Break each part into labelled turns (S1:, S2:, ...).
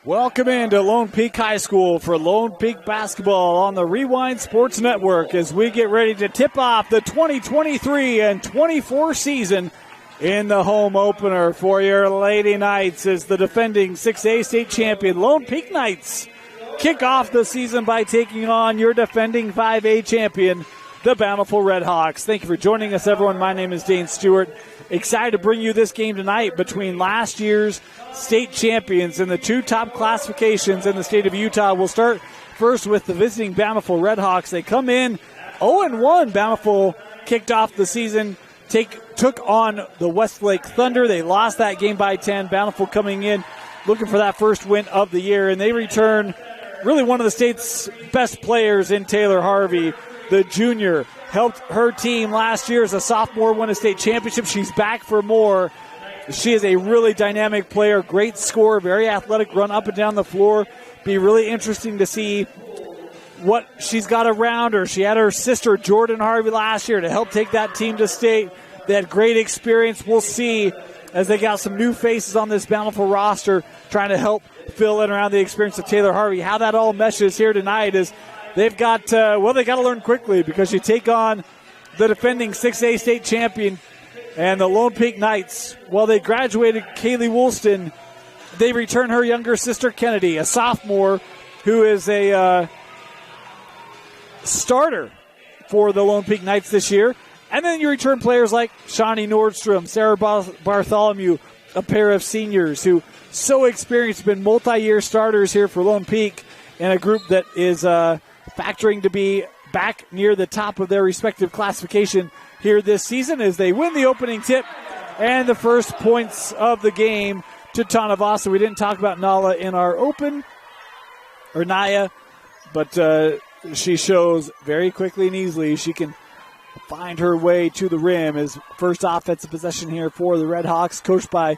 S1: Welcome into Lone Peak High School for Lone Peak basketball on the Rewind Sports Network as we get ready to tip off the 2023 and 24 season in the home opener for your Lady Knights as the defending 6A state champion Lone Peak Knights kick off the season by taking on your defending 5A champion, the Bountiful Redhawks. Thank you for joining us, everyone. My name is Dane Stewart. Excited to bring you this game tonight between last year's state champions in the two top classifications in the state of Utah. We'll start first with the visiting Bountiful Redhawks. They come in 0-1. Bountiful kicked off the season, took on the Westlake Thunder. They lost that game by 10. Bountiful coming in looking for that first win of the year, and they return really one of the state's best players in Taylor Harvey, the junior. Helped her team last year as a sophomore win a state championship. She's back for more. She is a really dynamic player, great scorer, very athletic, run up and down the floor. Be really interesting to see what she's got around her. She had her sister Jordan Harvey last year to help take that team to state. They had great experience. We'll see as they got some new faces on this Bountiful roster trying to help fill in around the experience of Taylor Harvey. How that all meshes here tonight is they've got, they got to learn quickly because you take on the defending 6A state champion and the Lone Peak Knights. Well, they graduated Kaylee Woolston. They return her younger sister Kennedy, a sophomore who is a starter for the Lone Peak Knights this year. And then you return players like Shawnee Nordstrom, Sarah Bartholomew, a pair of seniors who so experienced, been multi-year starters here for Lone Peak in a group that is factoring to be back near the top of their respective classification here this season as they win the opening tip and the first points of the game to Tanavasa. We didn't talk about Nala in our open, or Naya, but she shows very quickly and easily she can find her way to the rim as first offensive possession here for the Redhawks, coached by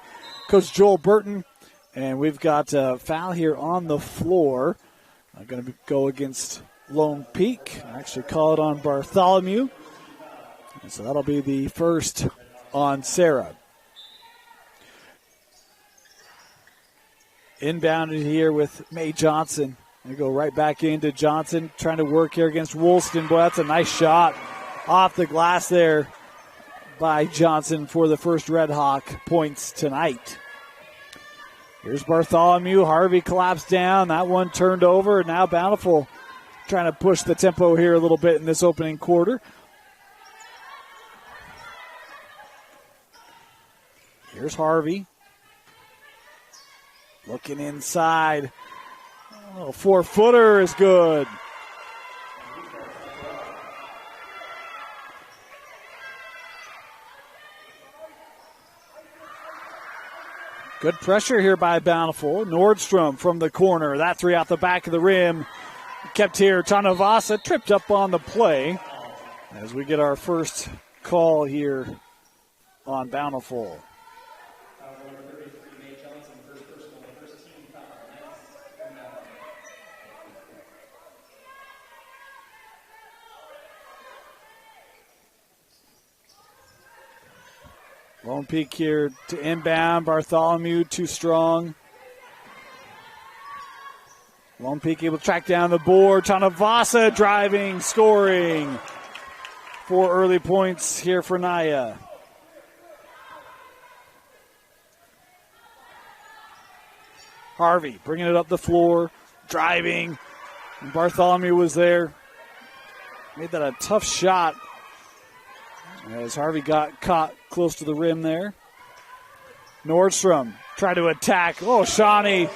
S1: Coach Joel Burton. And we've got a foul here on the floor. I'm going to go against Lone Peak. Actually call it on Bartholomew. And so that'll be the first on Sarah. Inbounded here with Mae Johnson. They go right back into Johnson, trying to work here against Woolston. Boy, that's a nice shot off the glass there by Johnson for the first Red Hawk points tonight. Here's Bartholomew. Harvey collapsed down. That one turned over. And now Bountiful trying to push the tempo here a little bit in this opening quarter. Here's Harvey. Looking inside. Oh, 4-footer is good. Good pressure here by Bountiful. Nordstrom from the corner. That three out the back of the rim. Kept here. Tanavasa tripped up on the play as we get our first call here on Bountiful. Lone Peak here to inbound. Bartholomew too strong. Lone Peak able to track down the board. Tanavasa driving, scoring. 4 early points here for Naya. Harvey bringing it up the floor, driving. And Bartholomew was there. Made that a tough shot as Harvey got caught close to the rim there. Nordstrom tried to attack. Oh, Shawnee.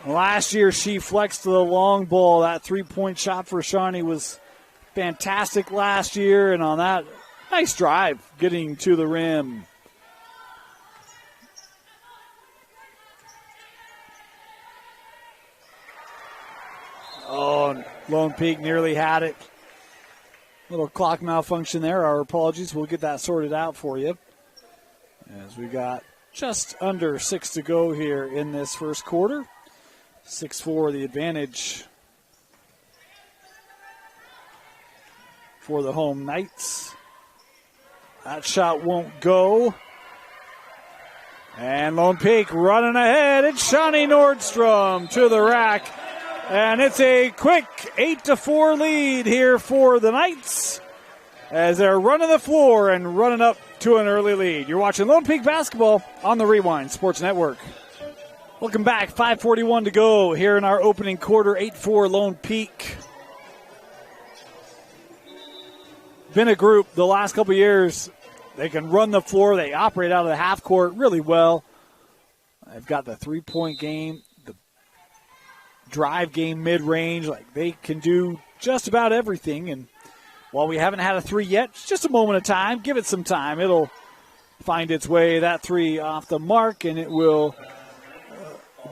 S1: Last year she flexed to the long ball. That three-point shot for Shawnee was fantastic last year. And on that, nice drive getting to the rim. Oh, Lone Peak nearly had it. Little clock malfunction there. Our apologies. We'll get that sorted out for you. As we got just under 6 to go here in this first quarter. 6-4 the advantage for the home Knights. That shot won't go. And Lone Peak running ahead. It's Shawnee Nordstrom to the rack. And it's a quick 8-4 lead here for the Knights as they're running the floor and running up to an early lead. You're watching Lone Peak basketball on the Rewind Sports Network. Welcome back. 5:41 to go here in our opening quarter. 8-4 Lone Peak. Been a group the last couple years. They can run the floor. They operate out of the half court really well. They've got the three-point game, the drive game mid-range. Like, they can do just about everything. And while we haven't had a three yet, it's just a moment of time. Give it some time. It'll find its way, that three off the mark, and it will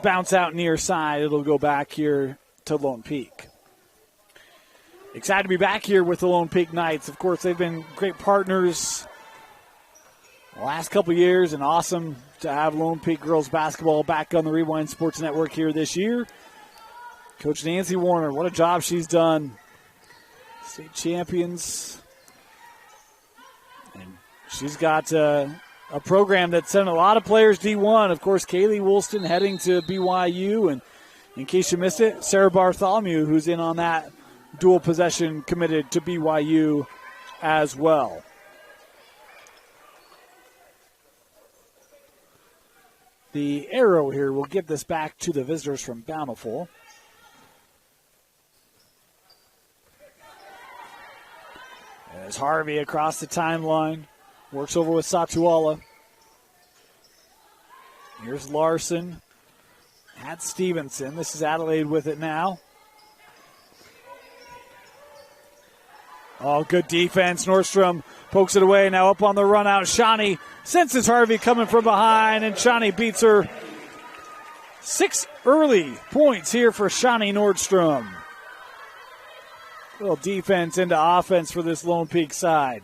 S1: bounce out near side. It'll go back here to Lone Peak. Excited to be back here with the Lone Peak Knights. Of course, they've been great partners the last couple years, and awesome to have Lone Peak girls basketball back on the Rewind Sports Network here this year. Coach Nancy Warner, what a job she's done. State champions. And she's got a program that sent a lot of players D1. Of course, Kaylee Woolston heading to BYU. And in case you missed it, Sarah Bartholomew, who's in on that dual possession, committed to BYU as well. The arrow here will give this back to the visitors from Bountiful. As Harvey across the timeline, works over with Satuala. Here's Larson. At Stevenson. This is Adelaide with it now. Oh, good defense. Nordstrom pokes it away. Now up on the run out. Shawnee senses Harvey coming from behind, and Shawnee beats her. 6 early points here for Shawnee Nordstrom. Little defense into offense for this Lone Peak side.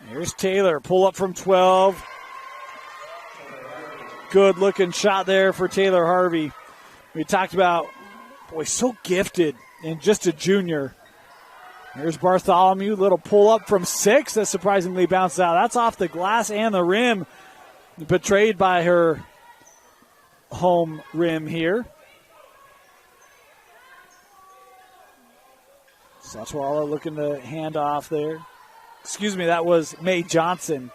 S1: Here's Taylor. Pull up from 12. Good looking shot there for Taylor Harvey. We talked about, boy, so gifted and just a junior. Here's Bartholomew. Little pull up from 6. That surprisingly bounced out. That's off the glass and the rim. Betrayed by her home rim here. Satuala looking to hand off there. Excuse me, that was Mae Johnson.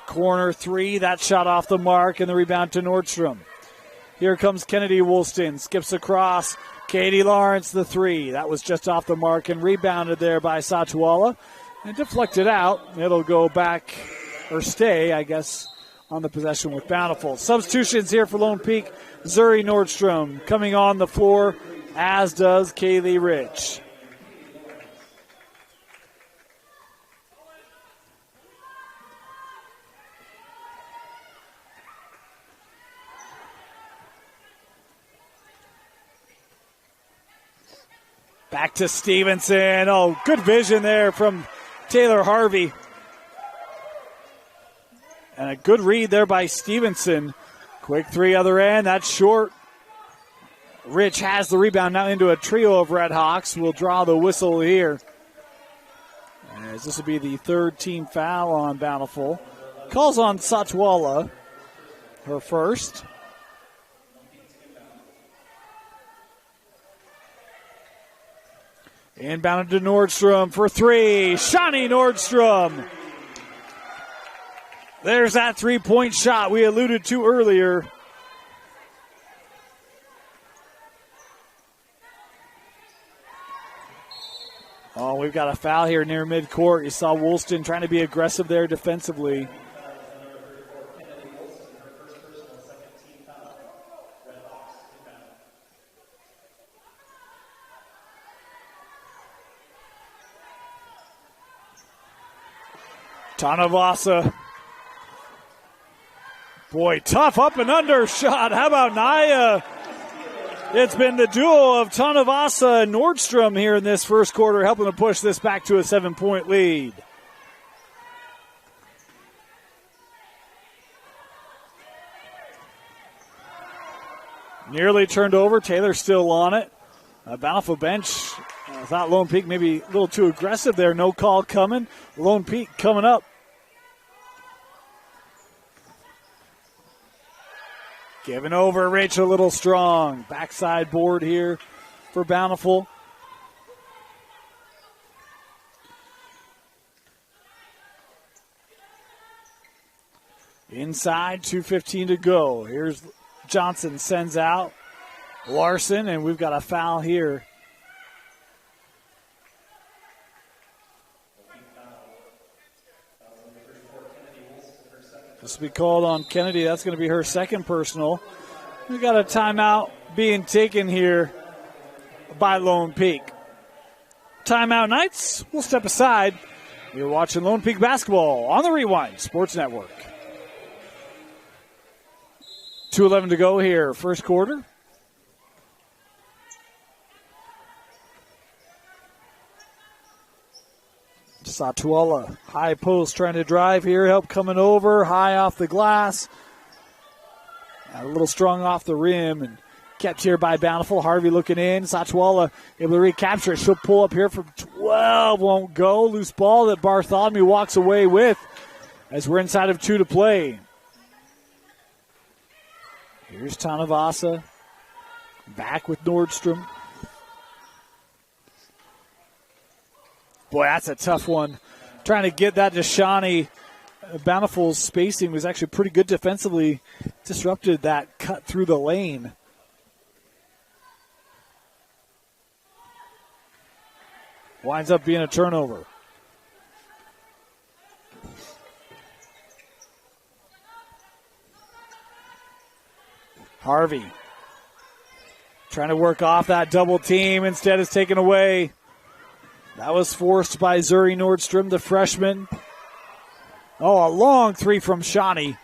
S1: Corner 3, that shot off the mark, and the rebound to Nordstrom. Here comes Kennedy Woolston, skips across. Katie Lawrence, the 3. That was just off the mark and rebounded there by Satuala. And deflected out. It'll go back, or stay, I guess, on the possession with Bountiful. Substitutions here for Lone Peak. Zuri Nordstrom coming on the floor, as does Kaylee Rich. Back to Stevenson. Oh, good vision there from Taylor Harvey. And a good read there by Stevenson. Quick 3 other end. That's short. Rich has the rebound now into a trio of Redhawks. We'll draw the whistle here, as this will be the 3rd team foul on Bountiful. Calls on Satuala, her first. Inbounded to Nordstrom for 3. Shawnee Nordstrom. There's that 3-point shot we alluded to earlier. Oh, we've got a foul here near midcourt. You saw Woolston trying to be aggressive there defensively. Tanavasa. Boy, tough up and under shot. How about Naya? It's been the duo of Tanavasa and Nordstrom here in this first quarter, helping to push this back to a 7-point lead. Nearly turned over. Taylor still on it. Bountiful bench thought Lone Peak maybe a little too aggressive there. No call coming. Lone Peak coming up. Giving over Rachel Little Strong. Backside board here for Bountiful. Inside, 2:15 to go. Here's Johnson, sends out Larson, and we've got a foul here. This will be called on Kennedy. That's going to be her second personal. We've got a timeout being taken here by Lone Peak. Timeout Knights, we'll step aside. You're watching Lone Peak basketball on the Rewind Sports Network. 2:11 to go here, first quarter. Satuala, high post trying to drive here, help coming over, high off the glass. A little strong off the rim and kept here by Bountiful. Harvey looking in, Satuala able to recapture it. She'll pull up here from 12, won't go. Loose ball that Bartholomew walks away with as we're inside of 2 to play. Here's Tanavasa, back with Nordstrom. Boy, that's a tough one. Trying to get that to Shawnee. Bountiful's spacing was actually pretty good defensively. Disrupted that cut through the lane. Winds up being a turnover. Harvey trying to work off that double team. Instead is taken away. That was forced by Zuri Nordstrom, the freshman. Oh, a long three from Shawnee.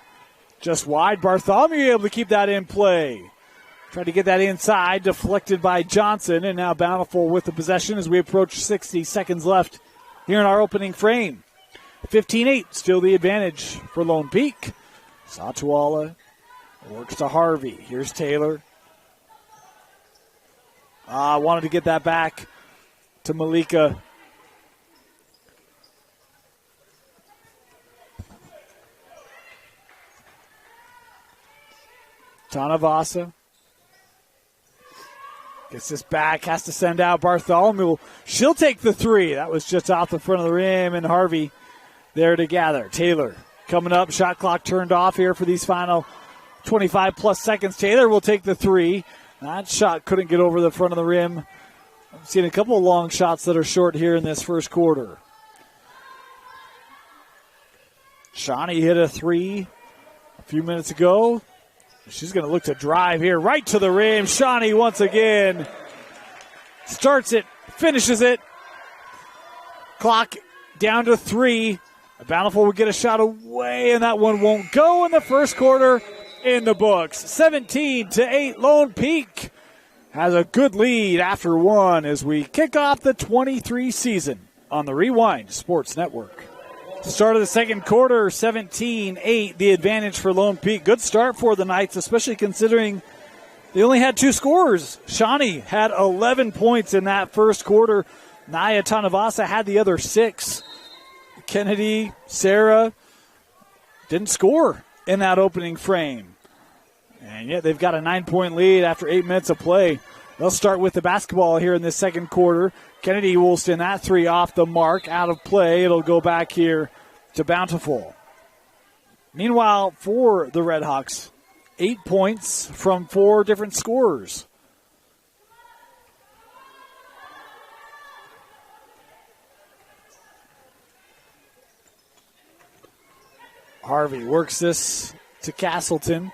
S1: Just wide. Bartholomew able to keep that in play. Tried to get that inside, deflected by Johnson, and now Bountiful with the possession as we approach 60 seconds left here in our opening frame. 15-8, still the advantage for Lone Peak. Satuala works to Harvey. Here's Taylor. Wanted to get that back to Malika. Tanavasa gets this back, has to send out Bartholomew. She'll take the three. That was just off the front of the rim, and Harvey there to gather. Taylor coming up, shot clock turned off here for these final 25-plus seconds. Taylor will take the three. That shot couldn't get over the front of the rim. I've seen a couple of long shots that are short here in this first quarter. Shawnee hit a three a few minutes ago. She's going to look to drive here right to the rim. Shawnee once again starts it, finishes it. Clock down to 3. Bountiful will get a shot away, and that one won't go in the first quarter in the books. 17-8, Lone Peak has a good lead after one as we kick off the 23 season on the Rewind Sports Network. Start of the second quarter, 17-8, the advantage for Lone Peak. Good start for the Knights, especially considering they only had 2 scorers. Shawnee had 11 points in that first quarter. Naya Tanavasa had the other 6. Kennedy, Sarah didn't score in that opening frame. And yet they've got a 9-point lead after 8 minutes of play. They'll start with the basketball here in this second quarter. Kennedy will send that three off the mark, out of play. It'll go back here to Bountiful. Meanwhile, for the Redhawks, 8 points from 4 different scorers. Harvey works this to Castleton.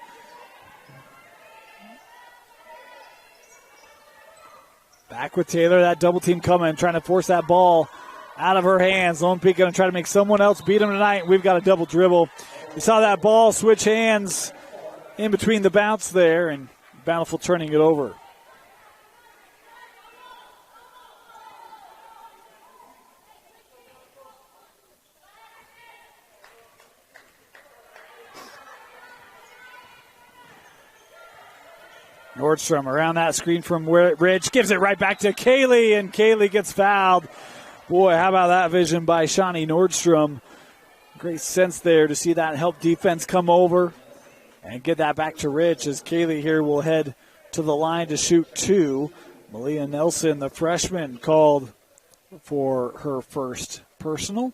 S1: Back with Taylor, that double team coming, trying to force that ball out of her hands. Lone Peak going to try to make someone else beat them tonight. We've got a double dribble. We saw that ball switch hands in between the bounce there, and Bountiful turning it over. Nordstrom around that screen from Rich, gives it right back to Kaylee, and Kaylee gets fouled. Boy, how about that vision by Shawnee Nordstrom. Great sense there to see that help defense come over and get that back to Rich as Kaylee here will head to the line to shoot two. Malia Nelson, the freshman, called for her first personal.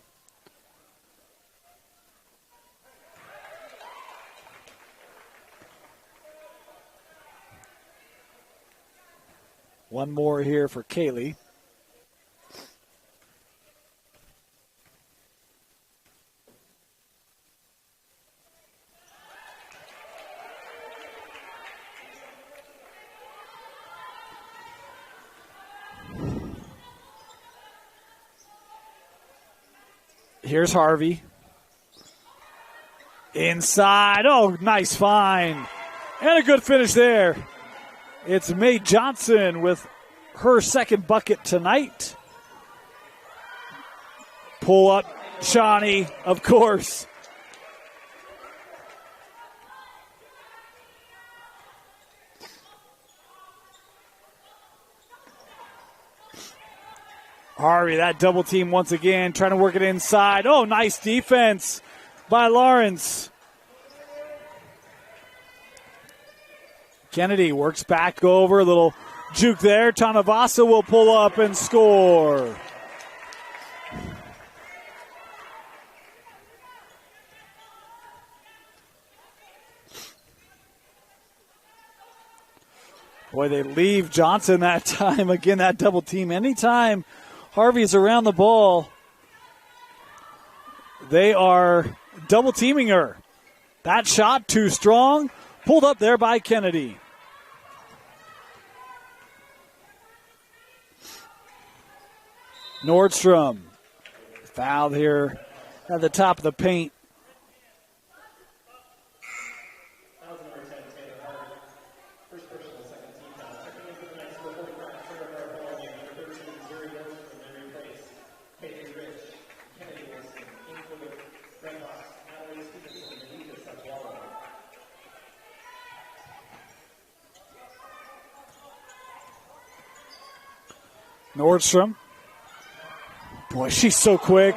S1: One more here for Kaylee. Here's Harvey. Inside. Oh, nice find. And a good finish there. It's Mae Johnson with her second bucket tonight. Pull up Shawnee, of course. Harvey, that double team once again, trying to work it inside. Oh, nice defense by Lawrence. Kennedy works back over, a little juke there. Tanavasa will pull up and score. Boy, they leave Johnson that time. Again, that double team. Anytime Harvey's around the ball, they are double teaming her. That shot too strong. Pulled up there by Kennedy. Nordstrom fouled here at the top of the paint. Nordstrom. Boy, she's so quick.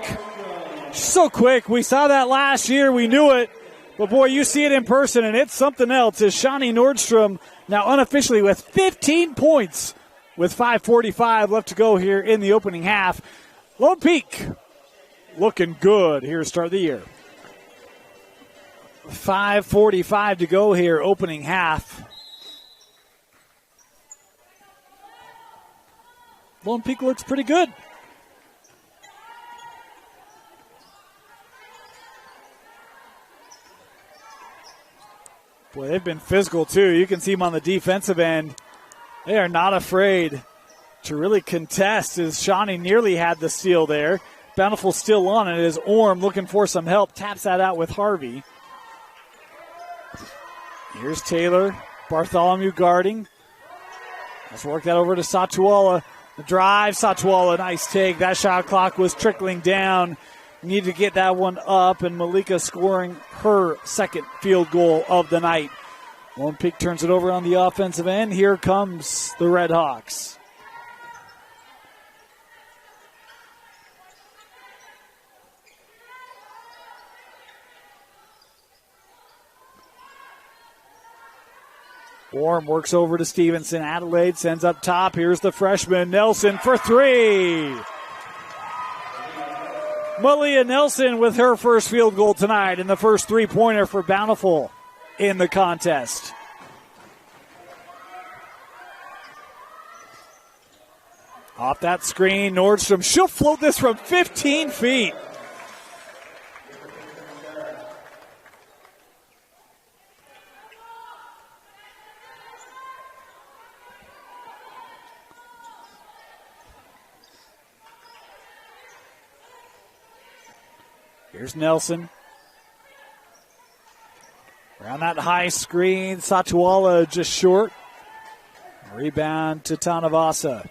S1: She's so quick. We saw that last year. We knew it. But, boy, you see it in person, and it's something else. As Shawnee Nordstrom now unofficially with 15 points with 5:45 left to go here in the opening half. Lone Peak looking good here to start the year. 5:45 to go here, opening half. Lone Peak looks pretty good. Boy, they've been physical, too. You can see them on the defensive end. They are not afraid to really contest as Shawnee nearly had the steal there. Bountiful still on it as Orm looking for some help. Taps that out with Harvey. Here's Taylor. Bartholomew guarding. Let's work that over to Satuala. The drive, Satuala, nice take. That shot clock was trickling down. Need to get that one up, and Malika scoring her second field goal of the night. Lone Peak turns it over on the offensive end. Here comes the Redhawks. Orm works over to Stevenson. Adelaide sends up top. Here's the freshman, Nelson, for three. Malia Nelson with her first field goal tonight and the first three-pointer for Bountiful in the contest. Off that screen, Nordstrom. She'll float this from 15 feet. Here's Nelson. Around that high screen, Satuala just short. Rebound to Tanavasa.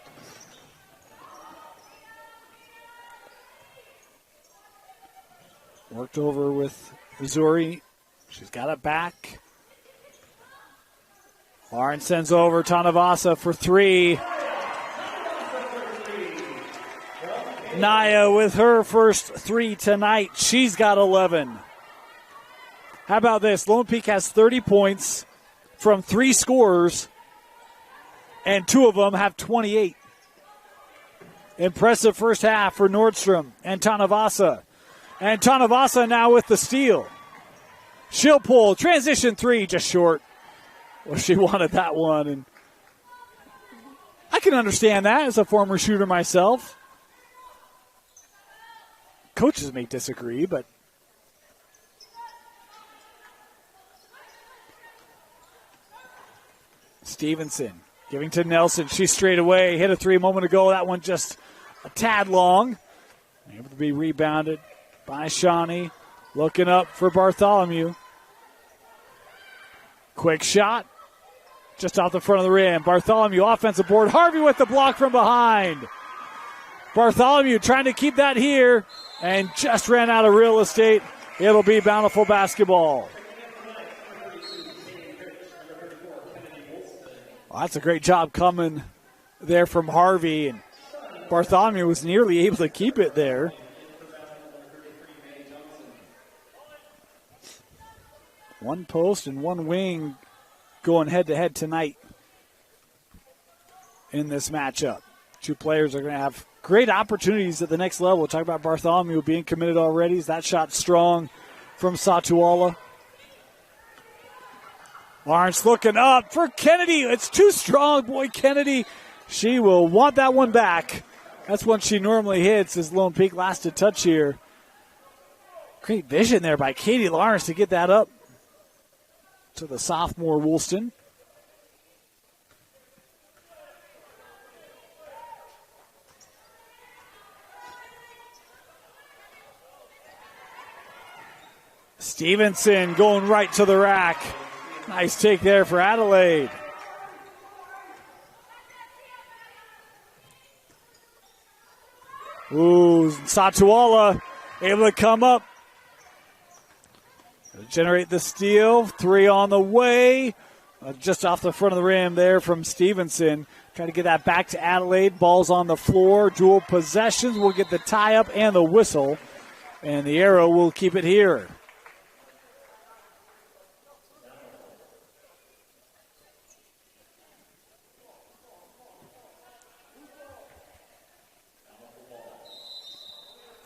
S1: Worked over with Missouri. She's got it back. Lawrence sends over Tanavasa for three. Naya with her first three tonight. She's got 11. How about this? Lone Peak has 30 points from three scorers, and two of them have 28. Impressive first half for Nordstrom and Tanavasa. And Tanavasa now with the steal. She'll pull. Transition three, just short. Well, she wanted that one, and I can understand that as a former shooter myself. Coaches may disagree, but Stevenson giving to Nelson. She straight away hit a three a moment ago. That one just a tad long. Able to be rebounded by Shawnee. Looking up for Bartholomew. Quick shot. Just off the front of the rim. Bartholomew offensive board. Harvey with the block from behind. Bartholomew trying to keep that here and just ran out of real estate. It'll be Bountiful basketball. Well, that's a great job coming there from Harvey. And Bartholomew was nearly able to keep it there. One post and one wing going head-to-head tonight in this matchup. Two players are going to have great opportunities at the next level. We'll talk about Bartholomew being committed already. That shot strong from Satuala. Lawrence looking up for Kennedy. It's too strong, boy, Kennedy. She will want that one back. That's one she normally hits as Lone Peak last to touch here. Great vision there by Katie Lawrence to get that up to the sophomore Woolston. Stevenson going right to the rack. Nice take there for Adelaide. Ooh, Satuala able to come up. Generate the steal. Three on the way. Just off the front of the rim there from Stevenson. Trying to get that back to Adelaide. Ball's on the floor. Dual possessions. We'll get the tie-up and the whistle. And the arrow will keep it here.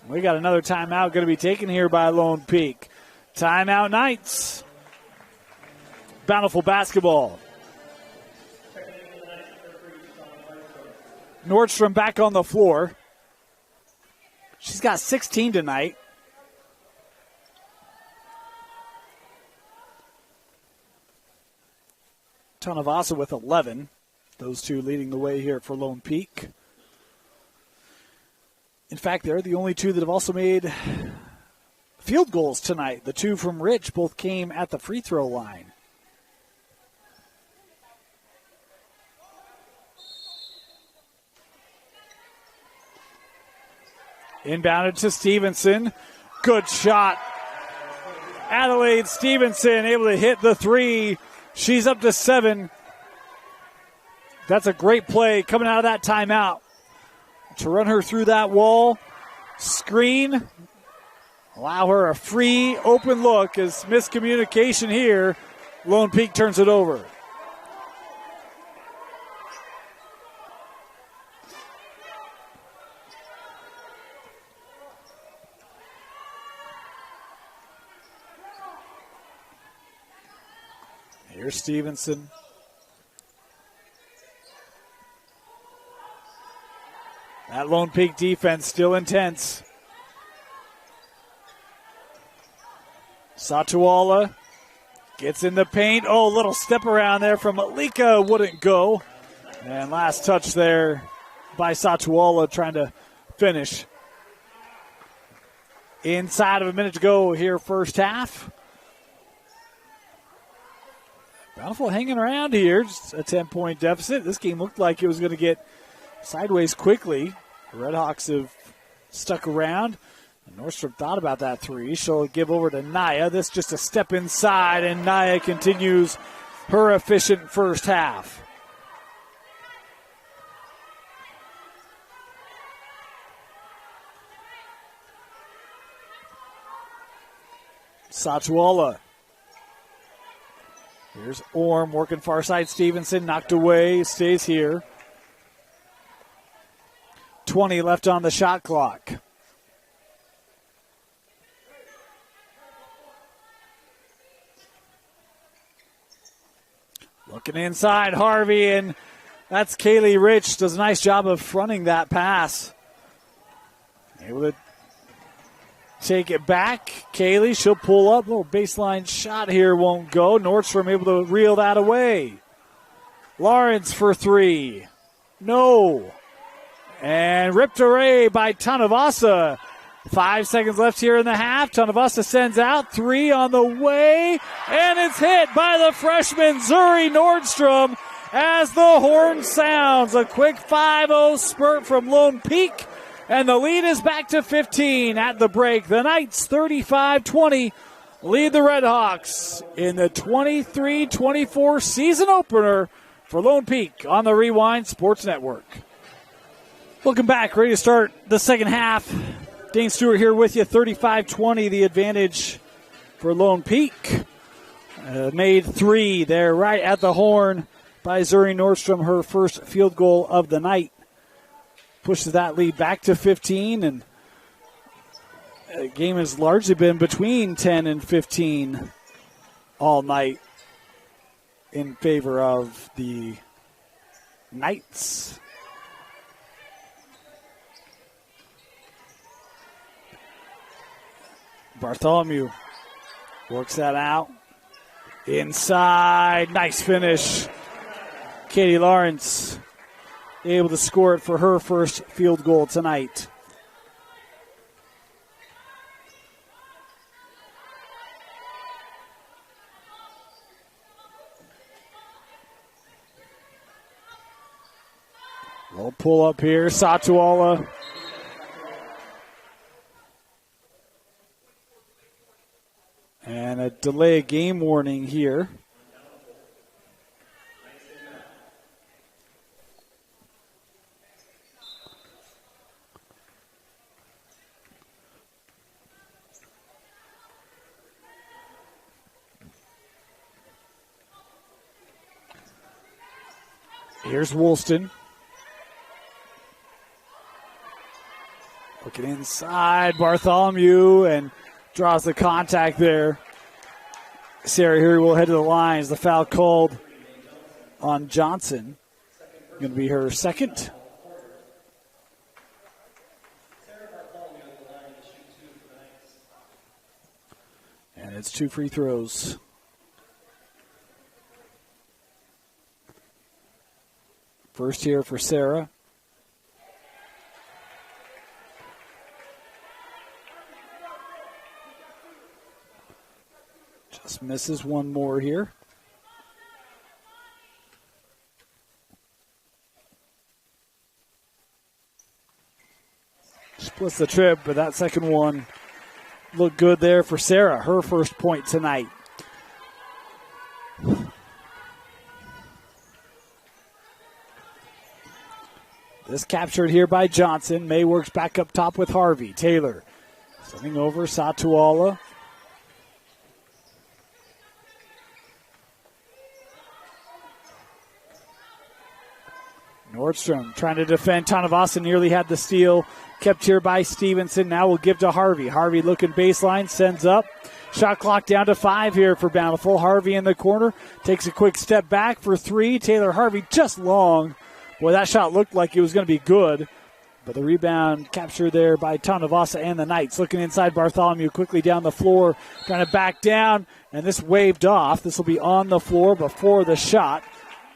S1: We got another timeout going to be taken here by Lone Peak. Timeout Knights. Bountiful basketball. Nordstrom back on the floor. She's got 16 tonight. Tanavasa with 11. Those two leading the way here for Lone Peak. In fact, they're the only two that have also made field goals tonight. The two from Rich both came at the free throw line. Inbounded to Stevenson. Good shot. Adelaide Stevenson able to hit the three. She's up to 7. That's a great play coming out of that timeout. To run her through that wall, screen, allow her a free open look as miscommunication here. Lone Peak turns it over. Here's Stevenson. That Lone Peak defense still intense. Satuala gets in the paint. Oh, little step around there from Malika. Wouldn't go. And last touch there by Satuala trying to finish. Inside of a minute to go here first half. Bountiful hanging around here. Just a 10-point deficit. This game looked like it was going to get sideways quickly. The Redhawks have stuck around. And Nordstrom thought about that three. She'll give over to Naya. This just a step inside, and Naya continues her efficient first half. Satuala. Here's Orm working far side. Stevenson knocked away, stays here. 20 left on the shot clock. Looking inside, Harvey, and that's Kaylee Rich. Does a nice job of fronting that pass. Able to take it back. Kaylee, she'll pull up. Little baseline shot here won't go. Nordstrom able to reel that away. Lawrence for three. No. And ripped away by Tanavasa. 5 seconds left here in the half. Tanavasa sends out. Three on the way. And it's hit by the freshman Zuri Nordstrom as the horn sounds. A quick 5-0 spurt from Lone Peak. And the lead is back to 15 at the break. The Knights 35-20 lead the Redhawks in the 23-24 season opener for Lone Peak on the Rewind Sports Network. Welcome back. Ready to start the second half. Dane Stewart here with you. 35-20 the advantage for Lone Peak. Made three there right at the horn by Zuri Nordstrom, her first field goal of the night. Pushes that lead back to 15, and the game has largely been between 10 and 15 all night in favor of the Knights. Bartholomew works that out. Inside, nice finish. Katie Lawrence able to score it for her first field goal tonight. Little pull up here, Satuala. And a delay of game warning here. Here's Woolston. Looking inside, Bartholomew, and draws the contact there. Sarah here will head to the line as the foul called on Johnson. Going to be her second. And it's 2 free throws. First here for Sarah. Just misses one more here. Splits the trip, but that second one looked good there for Sarah. Her first point tonight. This captured here by Johnson. May works back up top with Harvey. Taylor sending over Satuala. Nordstrom trying to defend. Tanavasa nearly had the steal. Kept here by Stevenson. Now we'll give to Harvey. Harvey looking baseline. Sends up. Shot clock down to 5 here for Bountiful. Harvey in the corner. Takes a quick step back for 3. Taylor Harvey just long. Boy, that shot looked like it was going to be good. But the rebound captured there by Tanavasa and the Knights. Looking inside, Bartholomew quickly down the floor. Trying to back down. And this waved off. This will be on the floor before the shot.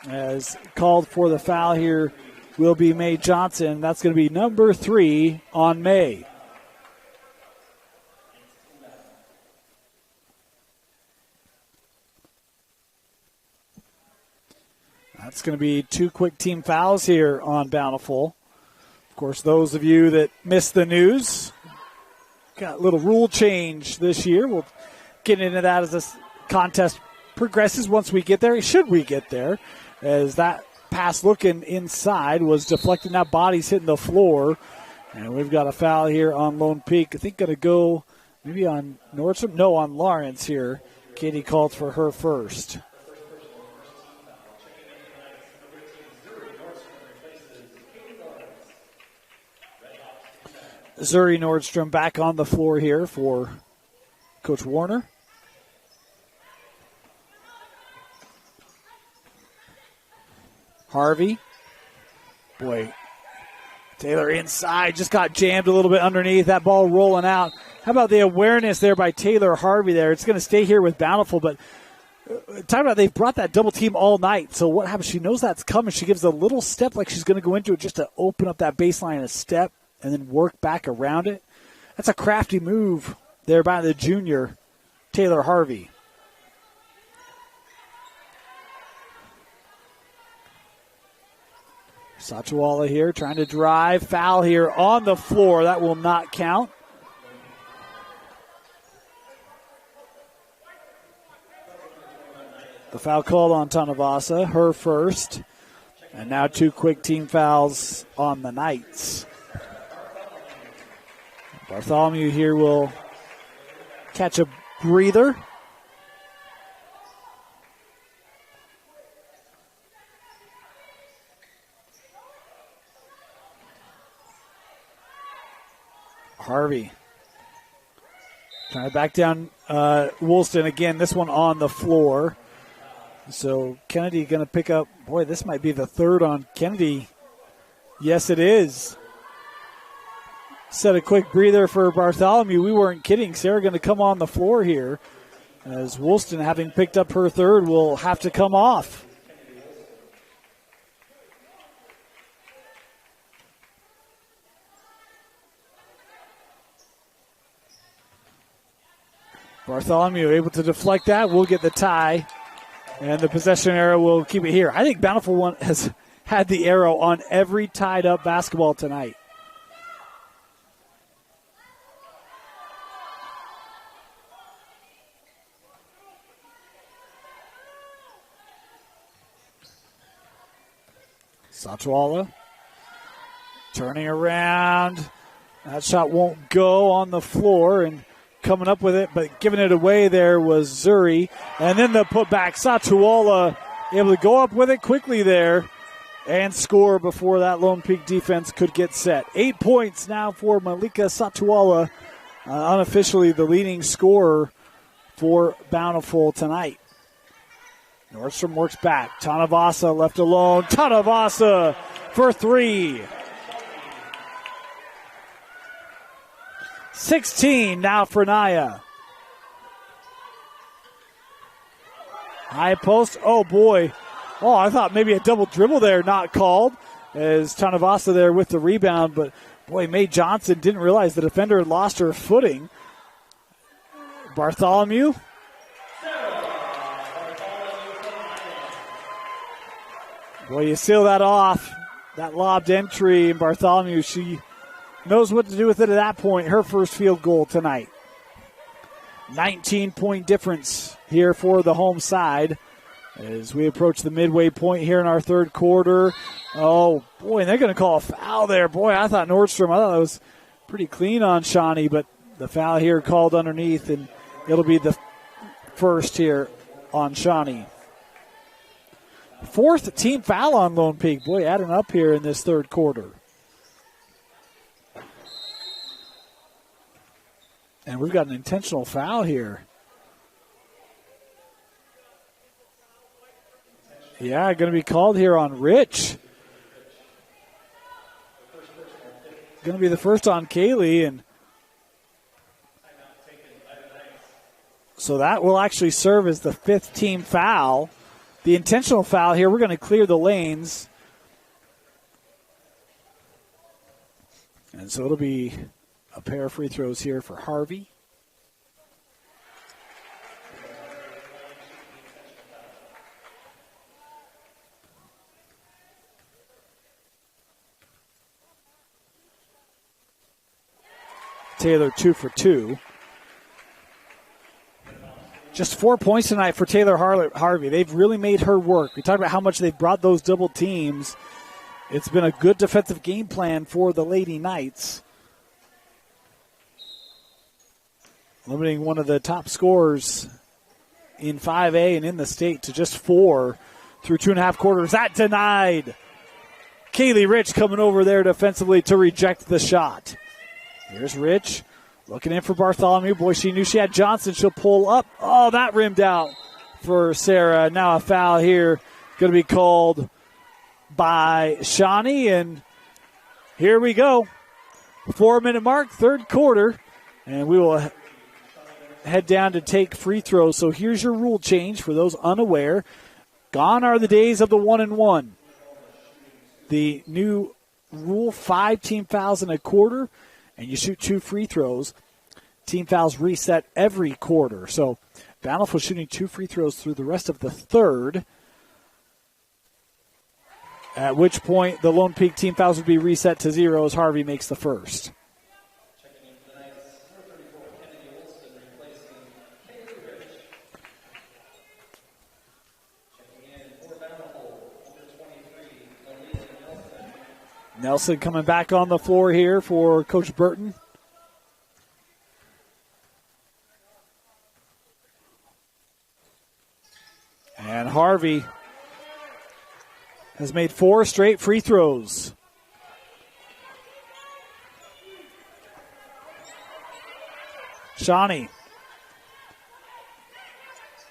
S1: As called for the foul here will be May Johnson. That's going to be number 3 on May. That's going to be 2 quick team fouls here on Bountiful. Of course, those of you that missed the news, got a little rule change this year. We'll get into that as this contest progresses once we get there, should we get there, as that pass looking inside was deflected. Now bodies hitting the floor. And we've got a foul here on Lone Peak. I think going to go maybe on Nordstrom. No, on Lawrence here. Katie called for her first. Zuri Nordstrom back on the floor here for Coach Warner. Harvey. Boy, Taylor inside, just got jammed a little bit underneath. That ball rolling out. How about the awareness there by Taylor Harvey there? It's going to stay here with Bountiful, but talk about they've brought that double team all night. So what happens? She knows that's coming. She gives a little step like she's going to go into it just to open up that baseline a step and then work back around it. That's a crafty move there by the junior, Taylor Harvey. Sachuala here trying to drive. Foul here on the floor. That will not count. The foul called on Tanavasa, her first. And now 2 quick team fouls on the Knights. Bartholomew here will catch a breather. Harvey trying to back down Woolston again. This one on the floor. So Kennedy going to pick up. Boy, this might be the third on Kennedy. Yes, it is. Set a quick breather for Bartholomew. We weren't kidding. Sarah going to come on the floor here as Woolston, having picked up her third, will have to come off. Bartholomew able to deflect that. We'll get the tie. And the possession arrow will keep it here. I think Bountiful One has had the arrow on every tied-up basketball tonight. Sachuala turning around. That shot won't go on the floor, and coming up with it, but giving it away there was Zuri. And then the putback. Sachuala able to go up with it quickly there and score before that Lone Peak defense could get set. 8 points now for Malika Sachuala, unofficially the leading scorer for Bountiful tonight. Nordstrom works back. Tanavasa left alone. Tanavasa for 3. 16 now for Naya. High post. Oh, boy. Oh, I thought maybe a double dribble there, not called, as Tanavasa there with the rebound. But, boy, Mae Johnson didn't realize the defender had lost her footing. Bartholomew. Boy, you seal that off. That lobbed entry, and Bartholomew, she knows what to do with it at that point. Her first field goal tonight. 19-point difference here for the home side as we approach the midway point here in our third quarter. Oh, boy, and they're going to call a foul there. Boy, I thought that was pretty clean on Shawnee, but the foul here called underneath, and it'll be the first here on Shawnee. 4th team foul on Lone Peak. Boy, adding up here in this third quarter. And we've got an intentional foul here. Yeah, going to be called here on Rich. Going to be the first on Kaylee. And so that will actually serve as the 5th team foul. The intentional foul here, we're going to clear the lanes. And so it'll be a pair of free throws here for Harvey. Taylor 2 for 2. Just 4 points tonight for Taylor Harvey. They've really made her work. We talked about how much they've brought those double teams. It's been a good defensive game plan for the Lady Knights. Limiting one of the top scorers in 5A and in the state to just 4 through 2.5 quarters. That denied. Kaylee Rich coming over there defensively to reject the shot. Here's Rich looking in for Bartholomew. Boy, she knew she had Johnson. She'll pull up. Oh, that rimmed out for Sarah. Now a foul here going to be called by Shawnee. And here we go. 4-minute mark, third quarter. And we will head down to take free throws. So here's your rule change for those unaware. Gone are the days of the 1-and-1. The new rule, 5 team fouls in a quarter, and you shoot 2 free throws. Team fouls reset every quarter. So Bountiful shooting 2 free throws through the rest of the third, at which point the Lone Peak team fouls would be reset to 0 as Harvey makes the first. Nelson coming back on the floor here for Coach Burton. And Harvey has made 4 straight free throws. Shawnee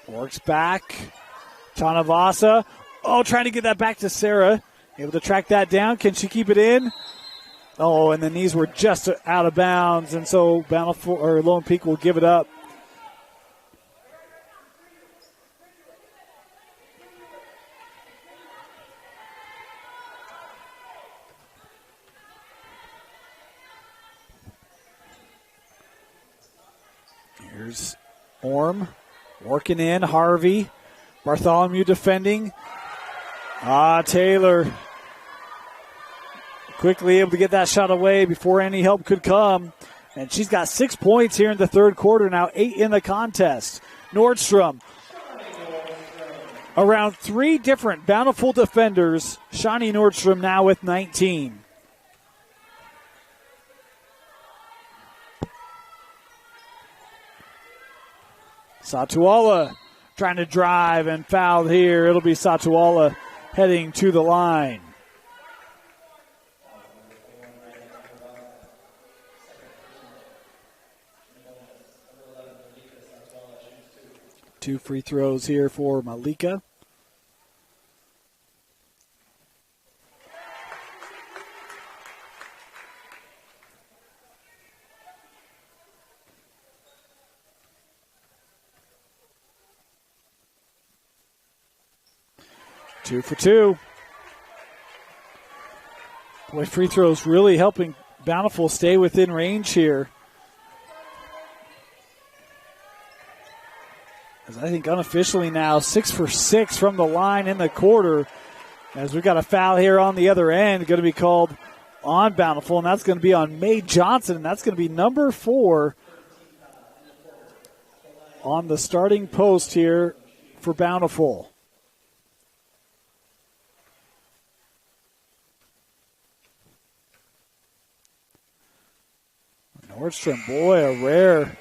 S1: works back. Tanavasa. Oh, trying to get that back to Sarah. Able to track that down. Can she keep it in? Oh, and the knees were just out of bounds, and so Bountiful or Lone Peak will give it up. Here's Orm working in. Harvey. Bartholomew defending. Taylor quickly able to get that shot away before any help could come. And she's got 6 points here in the third quarter, now 8 in the contest. Nordstrom. Around 3 different Bountiful defenders. Shawnee Nordstrom now with 19. Satuala trying to drive and fouled here. It'll be Satuala heading to the line. Two free throws here for Malika. Two for two. Boy, free throws really helping Bountiful stay within range here. As I think unofficially now, 6 for 6 from the line in the quarter. As we've got a foul here on the other end, going to be called on Bountiful, and that's going to be on Mae Johnson, and that's going to be number 4 on the starting post here for Bountiful. Nordstrom, boy, a rare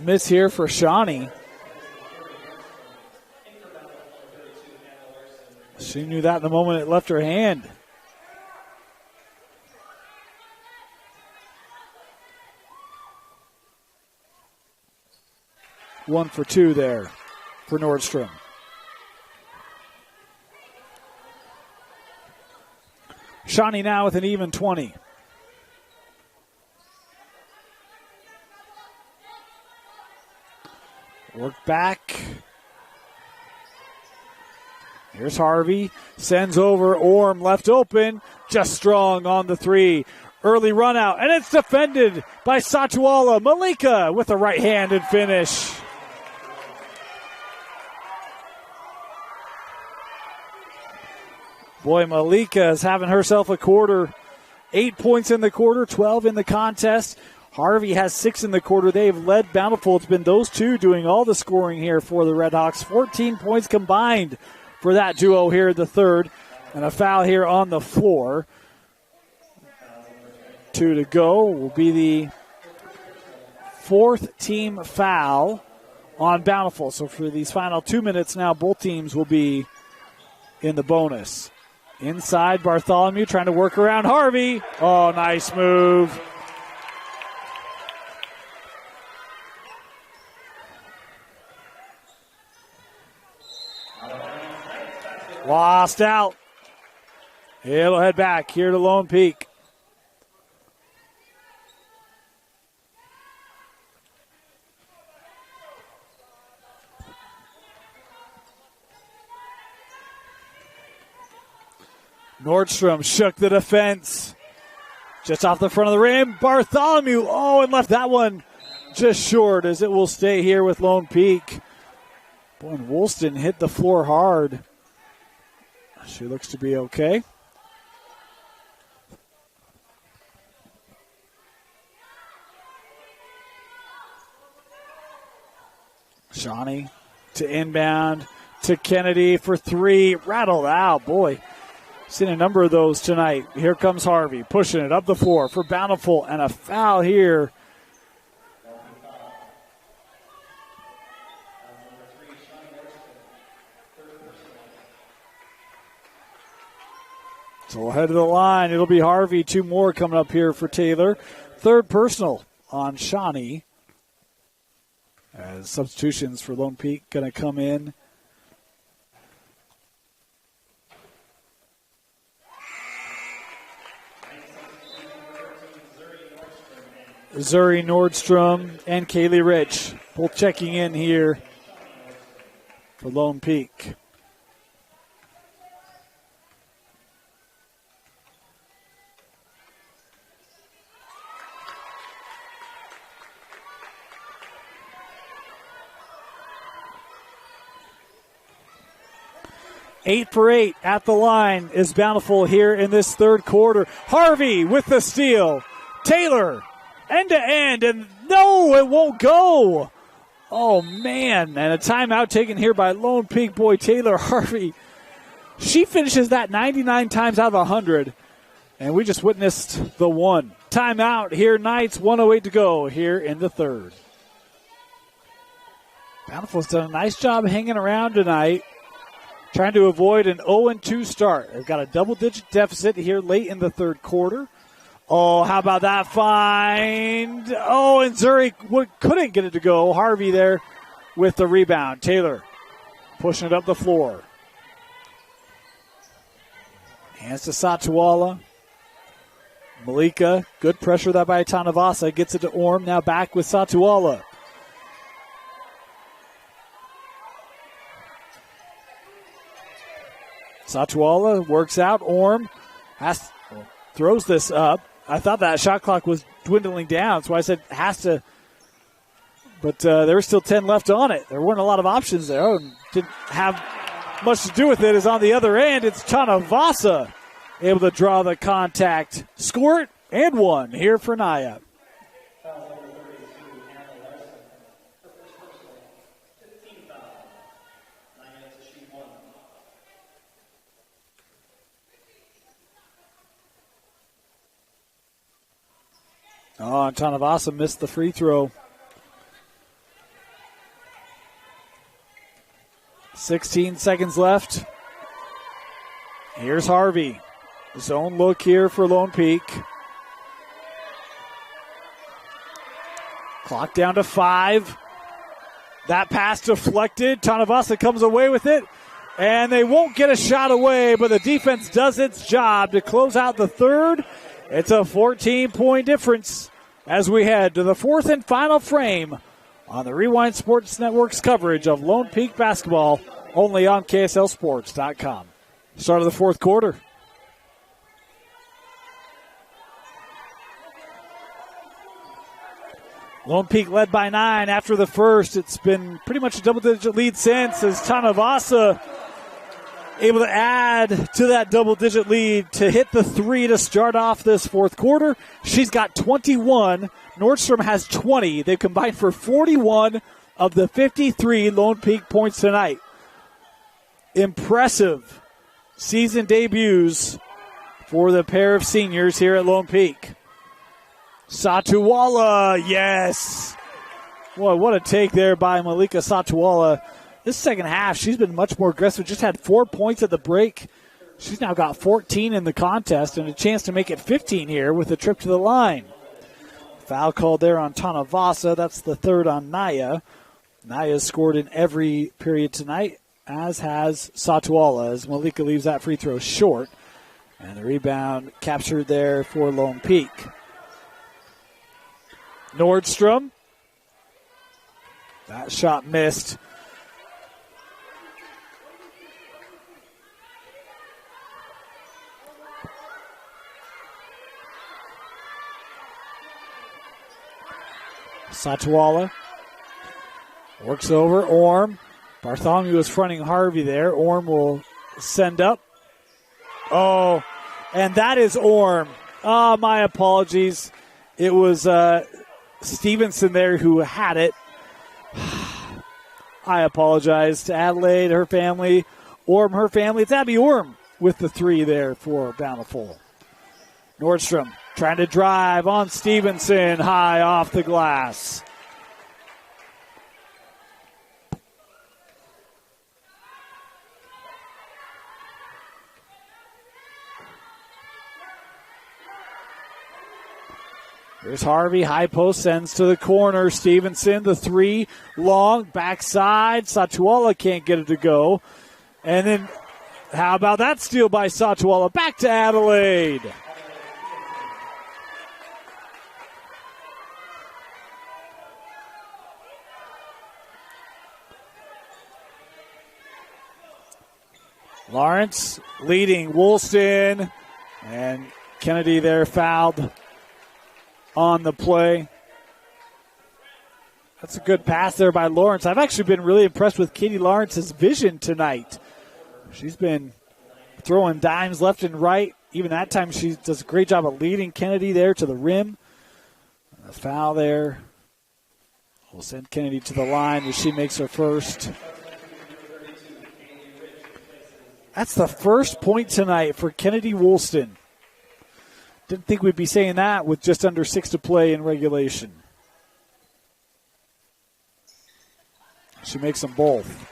S1: miss here for Shawnee. She knew that the moment it left her hand. One for 2 there for Nordstrom. Shawnee now with an even 20. Work back. Here's Harvey. Sends over. Orm left open. Just strong on the 3. Early run out. And it's defended by Satuala. Malika with a right-handed finish. Boy, Malika is having herself a quarter. 8 points in the quarter. 12 in the contest. Harvey has 6 in the quarter. They've led Bountiful. It's been those two doing all the scoring here for the Redhawks. 14 points combined for that duo here in the third. And a foul here on the floor. 2 to go will be the 4th team foul on Bountiful. So for these final 2 minutes now, both teams will be in the bonus. Inside, Bartholomew trying to work around Harvey. Oh, nice move. Lost out. It'll head back here to Lone Peak. Nordstrom shook the defense. Just off the front of the rim. Bartholomew, and left that one just short as it will stay here with Lone Peak. Boy, and Woolston hit the floor hard. She looks to be okay. Shawnee to inbound to Kennedy for 3. Rattled out, boy. Seen a number of those tonight. Here comes Harvey pushing it up the floor for Bountiful, and a foul here. So we'll head to the line. It'll be Harvey. 2 more coming up here for Taylor. 3rd personal on Shawnee. As substitutions for Lone Peak going to come in. Zuri Nordstrom and Kaylee Rich both checking in here for Lone Peak. Eight for 8 at the line is Bountiful here in this third quarter. Harvey with the steal. Taylor end to end, and no, it won't go. Oh, man. And a timeout taken here by Lone Peak boy Taylor Harvey. She finishes that 99 times out of 100, and we just witnessed the one. Timeout here, Knights, 1:08 to go here in the third. Bountiful's done a nice job hanging around tonight, trying to avoid an 0-2 start. They've got a double-digit deficit here late in the third quarter. Oh, how about that find? Oh, and Zurich couldn't get it to go. Harvey there with the rebound. Taylor pushing it up the floor. Hands to Satuala. Malika, good pressure that by Tanavasa. Gets it to Orm. Now back with Satuala. Satuala works out. Orm throws this up. I thought that shot clock was dwindling down, so I said has to. But there was still 10 left on it. There weren't a lot of options there. And didn't have much to do with it. As on the other end, it's Tanavasa able to draw the contact. Score it and 1 here for Naya. Oh, and Tanavasa missed the free throw. 16 seconds left. Here's Harvey. Zone look here for Lone Peak. Clock down to 5. That pass deflected. Tanavasa comes away with it. And they won't get a shot away, but the defense does its job to close out the third. It's a 14-point difference as we head to the fourth and final frame on the Rewind Sports Network's coverage of Lone Peak basketball, only on KSLSports.com. Start of the fourth quarter. Lone Peak led by 9 after the first. It's been pretty much a double-digit lead since as Tanavasa able to add to that double-digit lead to hit the 3 to start off this fourth quarter. She's got 21. Nordstrom has 20. They've combined for 41 of the 53 Lone Peak points tonight. Impressive season debuts for the pair of seniors here at Lone Peak. Satuwala, yes. Boy, what a take there by Malika Satuwala. This second half, she's been much more aggressive. Just had 4 points at the break. She's now got 14 in the contest and a chance to make it 15 here with a trip to the line. Foul called there on Tanavasa. That's the third on Naya. Naya's scored in every period tonight, as has Satuwala, as Malika leaves that free throw short. And the rebound captured there for Lone Peak. Nordstrom. That shot missed. Satuwala works over Orm. Bartholomew is fronting Harvey there. Orm will send up. Oh, and that is Orm. Oh, my apologies. It was Stevenson there who had it. I apologize to Adelaide, her family, Orm, her family. It's Abby Orm with the 3 there for Bountiful. Nordstrom trying to drive on Stevenson, high off the glass. Here's Harvey, high post, sends to the corner. Stevenson, the 3, long, backside. Satuwala can't get it to go. And then, how about that steal by Satuwala? Back to Adelaide. Lawrence leading Woolston, and Kennedy there fouled on the play. That's a good pass there by Lawrence. I've actually been really impressed with Katie Lawrence's vision tonight. She's been throwing dimes left and right. Even that time she does a great job of leading Kennedy there to the rim. A foul there will send Kennedy to the line as she makes her first. That's the first point tonight for Kennedy Woolston. Didn't think we'd be saying that with just under 6 to play in regulation. She makes them both.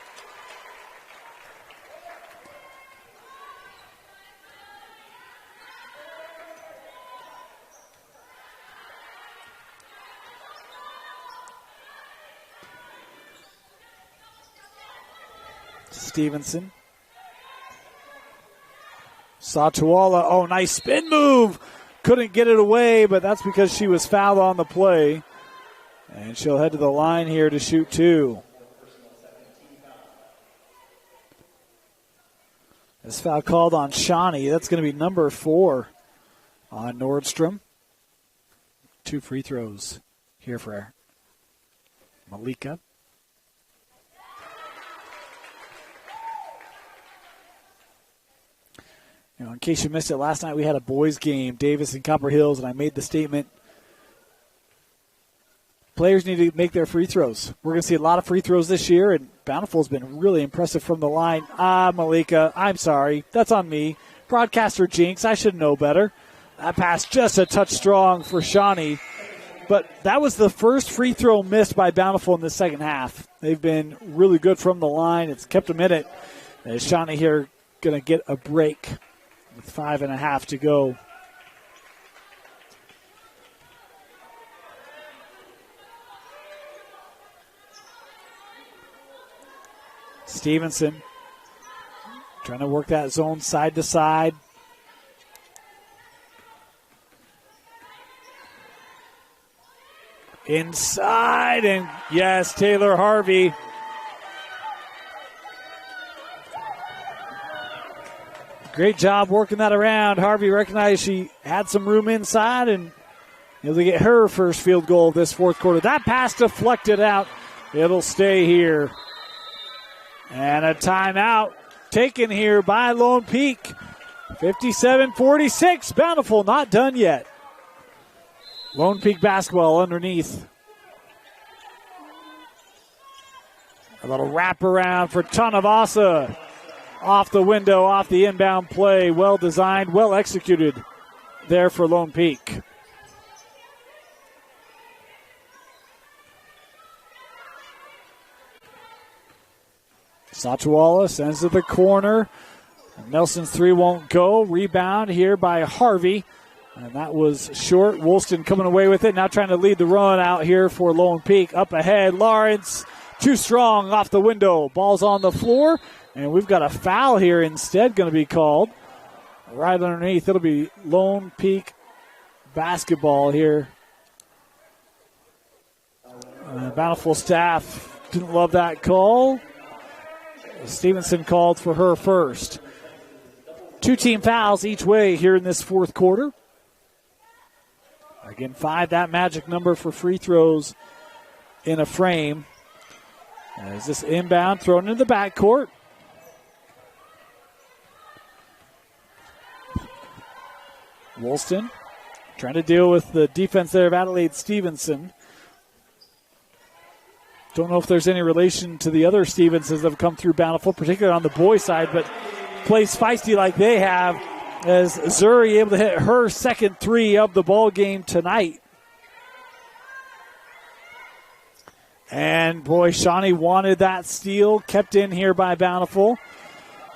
S1: Stevenson. Satuwala, oh, nice spin move. Couldn't get it away, but that's because she was fouled on the play. And she'll head to the line here to shoot 2. This foul called on Shawnee. That's going to be number 4 on Nordstrom. 2 free throws here for Malika. You know, in case you missed it, last night we had a boys game, Davis and Copper Hills, and I made the statement, players need to make their free throws. We're going to see a lot of free throws this year, and Bountiful's been really impressive from the line. Malika, I'm sorry. That's on me. Broadcaster jinx, I should know better. That pass just a touch strong for Shawnee. But that was the first free throw missed by Bountiful in the second half. They've been really good from the line. It's kept them in it. And Shawnee here going to get a break with 5.5 to go. Stevenson trying to work that zone side to side. Inside, and yes, Taylor Harvey. Great job working that around. Harvey recognized she had some room inside and able to get her first field goal this fourth quarter. That pass deflected out. It'll stay here. And a timeout taken here by Lone Peak. 57-46. Bountiful not done yet. Lone Peak basketball underneath. A little wraparound for Tanavasa. Off the window, off the inbound play. Well designed, well executed there for Lone Peak. Sachuala sends to the corner. Nelson's three won't go. Rebound here by Harvey. And that was short. Woolston coming away with it. Now trying to lead the run out here for Lone Peak. Up ahead, Lawrence. Too strong off the window. Ball's on the floor. And we've got a foul here instead going to be called. Right underneath. It'll be Lone Peak basketball here. Bountiful staff didn't love that call. Stevenson called for her first. 2 team fouls each way here in this fourth quarter. Again, 5, that magic number for free throws in a frame. As this inbound thrown into the backcourt. Woolston trying to deal with the defense there of Adelaide Stevenson. Don't know if there's any relation to the other Stevensons that have come through Bountiful, particularly on the boys' side, but plays feisty like they have, as Zuri able to hit her second three of the ball game tonight. And boy, Shawnee wanted that steal, kept in here by Bountiful.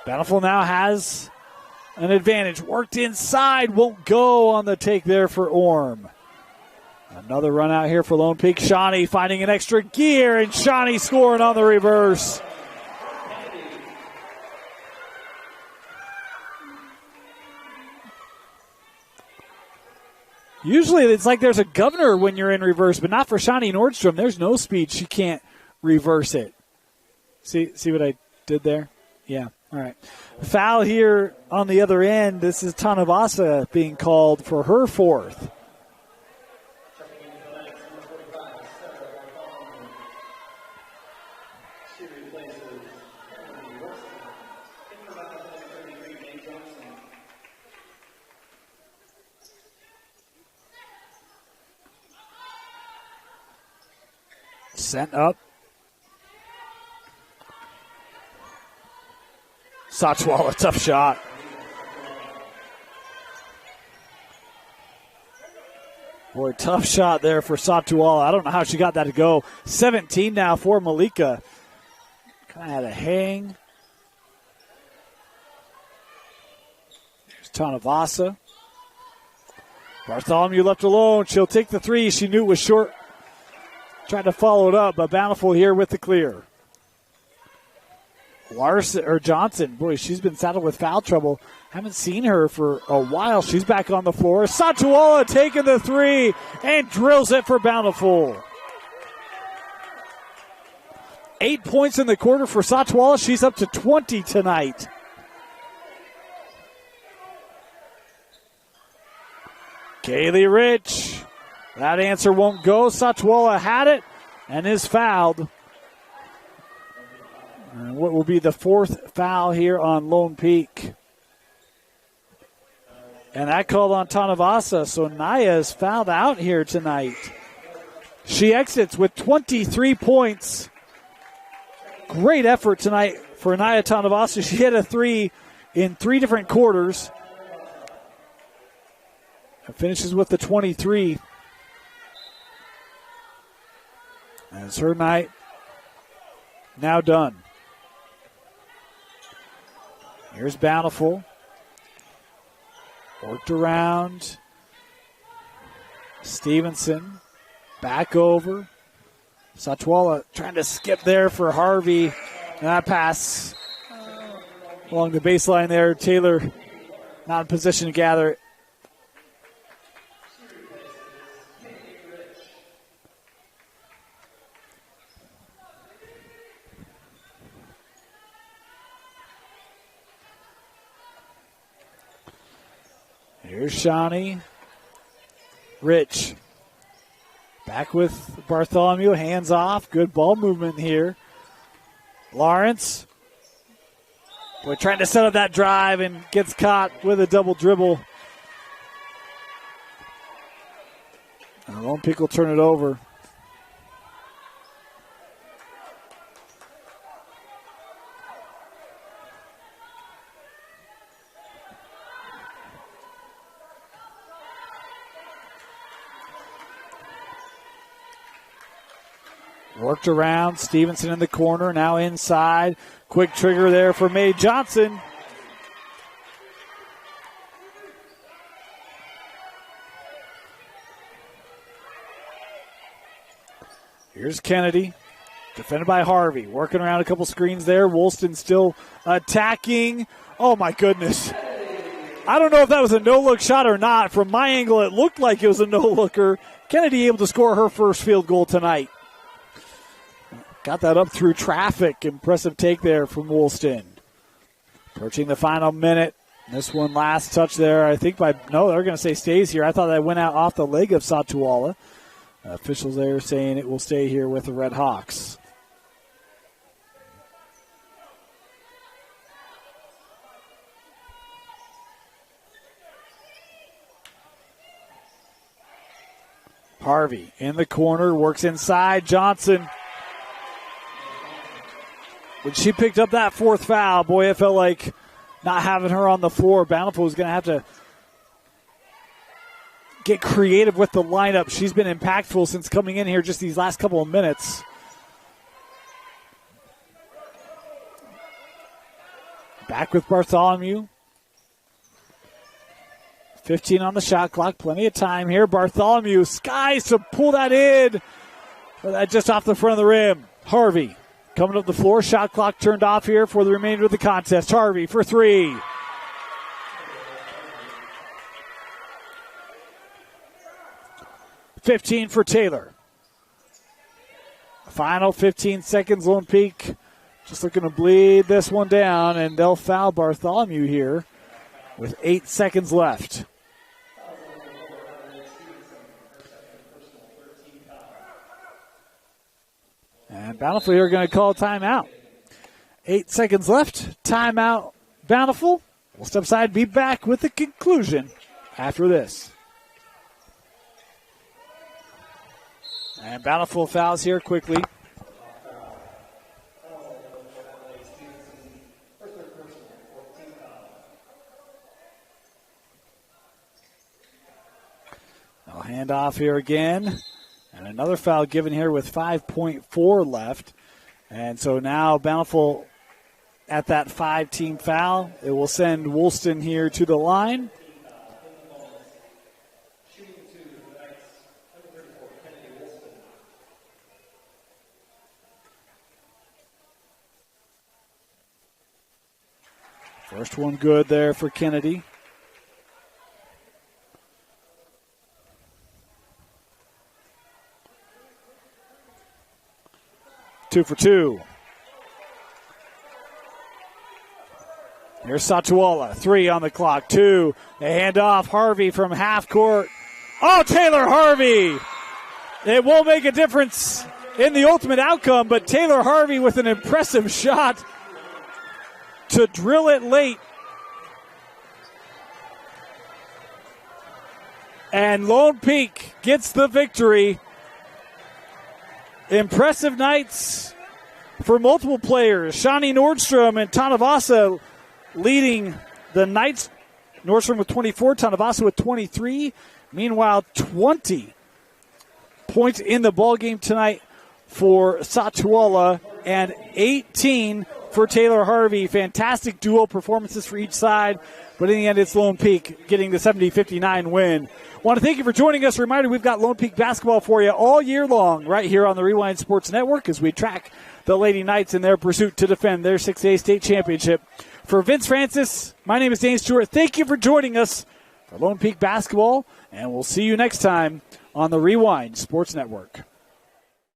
S1: Bountiful now has an advantage. Worked inside, won't go on the take there for Orm. Another run out here for Lone Peak. Shawnee finding an extra gear, and Shawnee scoring on the reverse. Usually it's like there's a governor when you're in reverse, but not for Shawnee Nordstrom. There's no speed. She can't reverse it. See what I did there? Yeah, all right. Foul here on the other end. This is Tanavasa being called for her fourth. Sent up. Sachuala, tough shot. Boy, tough shot there for Sachuala. I don't know how she got that to go. 17 now for Malika. Kind of had a hang. Here's Tanavasa. Bartholomew left alone. She'll take the three. She knew it was short. Tried to follow it up, but Bountiful here with the clear. Johnson, boy, she's been saddled with foul trouble. Haven't seen her for a while. She's back on the floor. Sachuala taking the three and drills it for Bountiful. 8 points in the quarter for Sachuala. She's up to 20 tonight. Kaylee Rich. That answer won't go. Sachuala had it and is fouled. And what will be the fourth foul here on Lone Peak. And that called on Tanavasa, so Naya is fouled out here tonight. She exits with 23 points. Great effort tonight for Naya Tanavasa. She hit a three in 3 different quarters. And finishes with the 23. As her night now done. Here's Bountiful. Worked around. Stevenson. Back over. Sachuala trying to skip there for Harvey. And that pass along the baseline there. Taylor not in position to gather it. Here's Shawnee. Rich. Back with Bartholomew. Hands off. Good ball movement here. Lawrence. Boy, trying to set up that drive and gets caught with a double dribble. And Lone Peak will turn it over. Worked around. Stevenson in the corner. Now inside. Quick trigger there for Mae Johnson. Here's Kennedy. Defended by Harvey. Working around a couple screens there. Woolston still attacking. Oh, my goodness. I don't know if that was a no-look shot or not. From my angle, it looked like it was a no-looker. Kennedy able to score her first field goal tonight. Got that up through traffic. Impressive take there from Woolston. Approaching the final minute. This one last touch there. I think they're going to say stays here. I thought that went out off the leg of Satuala. Officials there saying it will stay here with the Red Hawks. Harvey in the corner, works inside. Johnson. When she picked up that fourth foul, boy, it felt like not having her on the floor. Bountiful was going to have to get creative with the lineup. She's been impactful since coming in here just these last couple of minutes. Back with Bartholomew. 15 on the shot clock. Plenty of time here. Bartholomew skies to pull that in. Just off the front of the rim. Harvey coming up the floor. Shot clock turned off here for the remainder of the contest. Harvey for three. $15 for Taylor. Final 15 seconds. Lone Peak just looking to bleed this one down, and they'll foul Bartholomew here with 8 seconds left. And Bountiful here are going to call timeout. 8 seconds left. Timeout, Bountiful. We'll step aside, be back with the conclusion after this. And Bountiful fouls here quickly. I'll hand off here again. And another foul given here with 5.4 left. And so now Bountiful at that 5-team foul. It will send Woolston here to the line. First one good there for Kennedy. Two for two. Here's Satuala. 3 on the clock. 2. They hand off. Harvey from half court. Oh, Taylor Harvey. It won't make a difference in the ultimate outcome, but Taylor Harvey with an impressive shot to drill it late. And Lone Peak gets the victory. Impressive nights for multiple players. Shawnee Nordstrom and Tanavasa leading the Knights. Nordstrom with 24, Tanavasa with 23. Meanwhile, 20 points in the ballgame tonight for Satuala and 18 for Taylor Harvey. Fantastic duo performances for each side, but in the end, it's Lone Peak getting the 70-59 win. Want to thank you for joining us. Reminder, we've got Lone Peak basketball for you all year long right here on the Rewind Sports Network as we track the Lady Knights in their pursuit to defend their 6A state championship. For Vince Francis, my name is Dane Stewart. Thank you for joining us for Lone Peak basketball, and we'll see you next time on the Rewind Sports Network.